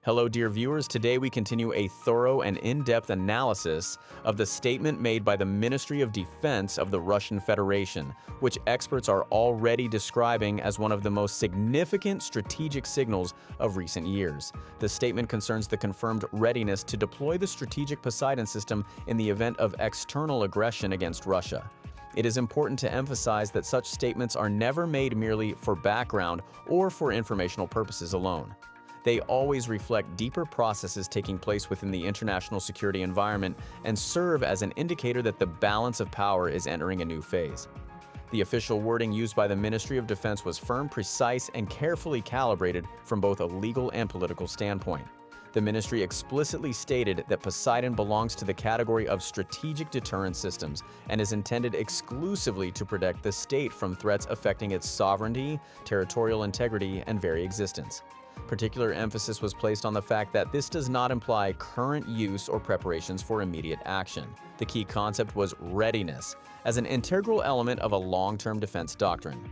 Hello, dear viewers. Today we continue a thorough and in-depth analysis of the statement made by the Ministry of Defense of the Russian Federation, which experts are already describing as one of the most significant strategic signals of recent years. The statement concerns the confirmed readiness to deploy the strategic Poseidon system in the event of external aggression against Russia. It is important to emphasize that such statements are never made merely for background or for informational purposes alone. They always reflect deeper processes taking place within the international security environment and serve as an indicator that the balance of power is entering a new phase. The official wording used by the Ministry of Defense was firm, precise, and carefully calibrated from both a legal and political standpoint. The ministry explicitly stated that Poseidon belongs to the category of strategic deterrent systems and is intended exclusively to protect the state from threats affecting its sovereignty, territorial integrity, and very existence. Particular emphasis was placed on the fact that this does not imply current use or preparations for immediate action. The key concept was readiness, as an integral element of a long-term defense doctrine.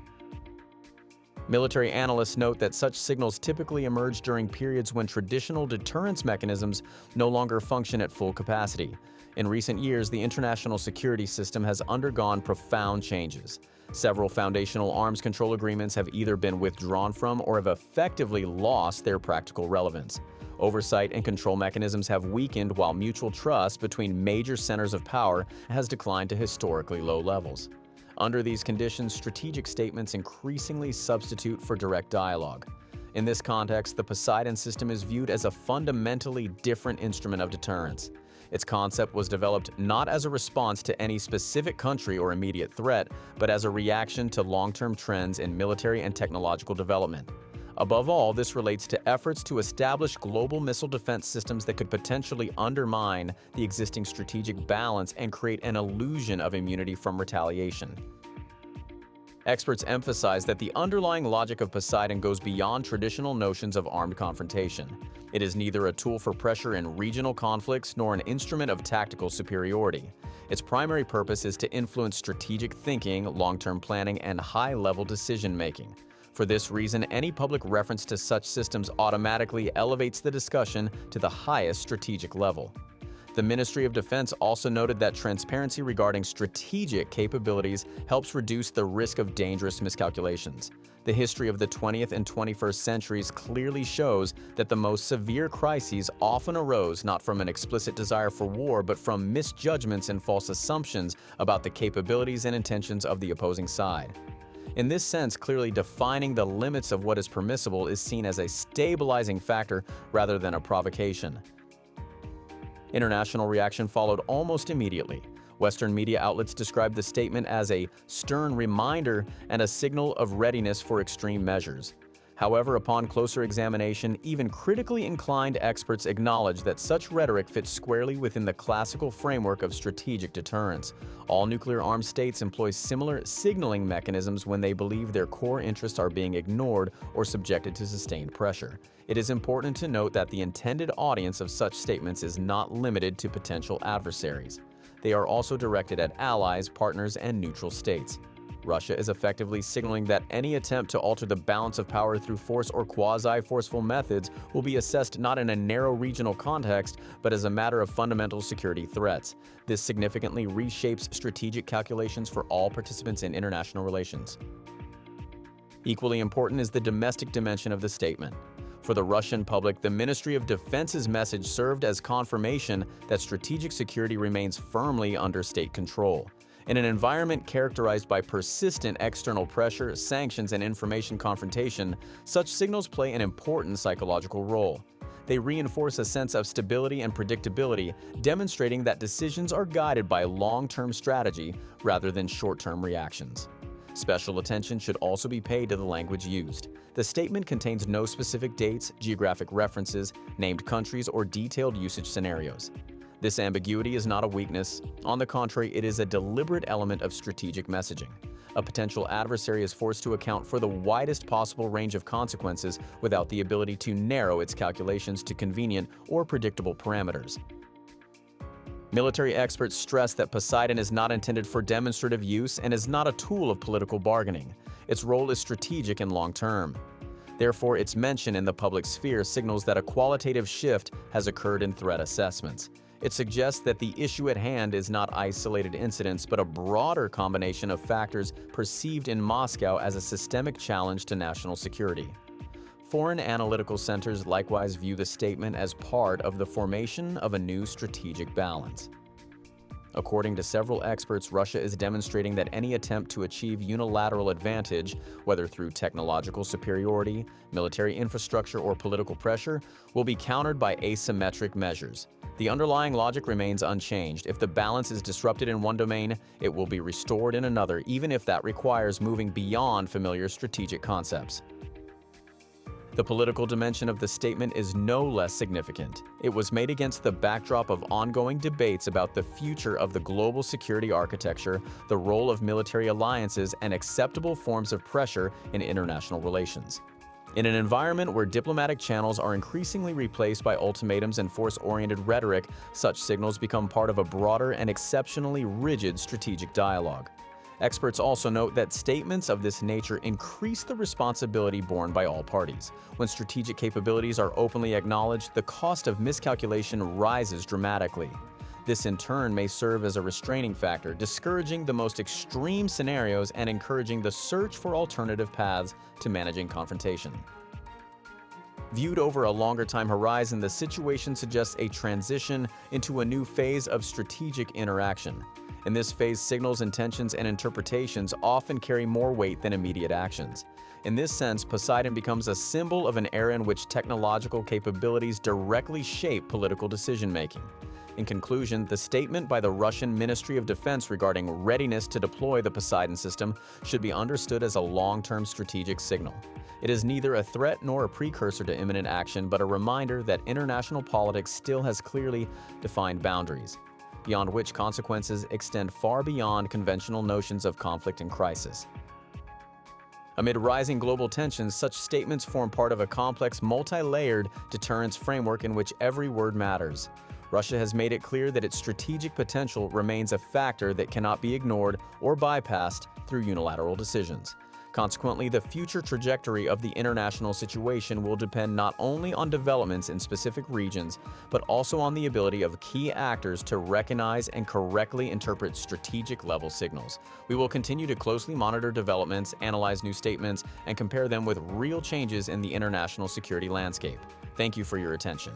Military analysts note that such signals typically emerge during periods when traditional deterrence mechanisms no longer function at full capacity. In recent years, the international security system has undergone profound changes. Several foundational arms control agreements have either been withdrawn from or have effectively lost their practical relevance. Oversight and control mechanisms have weakened while mutual trust between major centers of power has declined to historically low levels. Under these conditions, strategic statements increasingly substitute for direct dialogue. In this context, the Poseidon system is viewed as a fundamentally different instrument of deterrence. Its concept was developed not as a response to any specific country or immediate threat, but as a reaction to long-term trends in military and technological development. Above all, this relates to efforts to establish global missile defense systems that could potentially undermine the existing strategic balance and create an illusion of immunity from retaliation. Experts emphasize that the underlying logic of Poseidon goes beyond traditional notions of armed confrontation. It is neither a tool for pressure in regional conflicts nor an instrument of tactical superiority. Its primary purpose is to influence strategic thinking, long-term planning, and high-level decision-making. For this reason, any public reference to such systems automatically elevates the discussion to the highest strategic level. The Ministry of Defense also noted that transparency regarding strategic capabilities helps reduce the risk of dangerous miscalculations. The history of the 20th and 21st centuries clearly shows that the most severe crises often arose not from an explicit desire for war, but from misjudgments and false assumptions about the capabilities and intentions of the opposing side. In this sense, clearly defining the limits of what is permissible is seen as a stabilizing factor rather than a provocation. International reaction followed almost immediately. Western media outlets described the statement as a stern reminder and a signal of readiness for extreme measures. However, upon closer examination, even critically inclined experts acknowledge that such rhetoric fits squarely within the classical framework of strategic deterrence. All nuclear-armed states employ similar signaling mechanisms when they believe their core interests are being ignored or subjected to sustained pressure. It is important to note that the intended audience of such statements is not limited to potential adversaries. They are also directed at allies, partners, and neutral states. Russia is effectively signaling that any attempt to alter the balance of power through force or quasi-forceful methods will be assessed not in a narrow regional context, but as a matter of fundamental security threats. This significantly reshapes strategic calculations for all participants in international relations. Equally important is the domestic dimension of the statement. For the Russian public, the Ministry of Defense's message served as confirmation that strategic security remains firmly under state control. In an environment characterized by persistent external pressure, sanctions, and information confrontation, such signals play an important psychological role. They reinforce a sense of stability and predictability, demonstrating that decisions are guided by long-term strategy rather than short-term reactions. Special attention should also be paid to the language used. The statement contains no specific dates, geographic references, named countries, or detailed usage scenarios. This ambiguity is not a weakness. On the contrary, it is a deliberate element of strategic messaging. A potential adversary is forced to account for the widest possible range of consequences without the ability to narrow its calculations to convenient or predictable parameters. Military experts stress that Poseidon is not intended for demonstrative use and is not a tool of political bargaining. Its role is strategic and long-term. Therefore, its mention in the public sphere signals that a qualitative shift has occurred in threat assessments. It suggests that the issue at hand is not isolated incidents, but a broader combination of factors perceived in Moscow as a systemic challenge to national security. Foreign analytical centers likewise view the statement as part of the formation of a new strategic balance. According to several experts, Russia is demonstrating that any attempt to achieve unilateral advantage, whether through technological superiority, military infrastructure, or political pressure, will be countered by asymmetric measures. The underlying logic remains unchanged. If the balance is disrupted in one domain, it will be restored in another, even if that requires moving beyond familiar strategic concepts. The political dimension of the statement is no less significant. It was made against the backdrop of ongoing debates about the future of the global security architecture, the role of military alliances, and acceptable forms of pressure in international relations. In an environment where diplomatic channels are increasingly replaced by ultimatums and force-oriented rhetoric, such signals become part of a broader and exceptionally rigid strategic dialogue. Experts also note that statements of this nature increase the responsibility borne by all parties. When strategic capabilities are openly acknowledged, the cost of miscalculation rises dramatically. This in turn may serve as a restraining factor, discouraging the most extreme scenarios and encouraging the search for alternative paths to managing confrontation. Viewed over a longer time horizon, the situation suggests a transition into a new phase of strategic interaction. In this phase, signals, intentions, and interpretations often carry more weight than immediate actions. In this sense, Poseidon becomes a symbol of an era in which technological capabilities directly shape political decision-making. In conclusion, the statement by the Russian Ministry of Defense regarding readiness to deploy the Poseidon system should be understood as a long-term strategic signal. It is neither a threat nor a precursor to imminent action, but a reminder that international politics still has clearly defined boundaries, beyond which consequences extend far beyond conventional notions of conflict and crisis. Amid rising global tensions, such statements form part of a complex, multi-layered deterrence framework in which every word matters. Russia has made it clear that its strategic potential remains a factor that cannot be ignored or bypassed through unilateral decisions. Consequently, the future trajectory of the international situation will depend not only on developments in specific regions, but also on the ability of key actors to recognize and correctly interpret strategic-level signals. We will continue to closely monitor developments, analyze new statements, and compare them with real changes in the international security landscape. Thank you for your attention.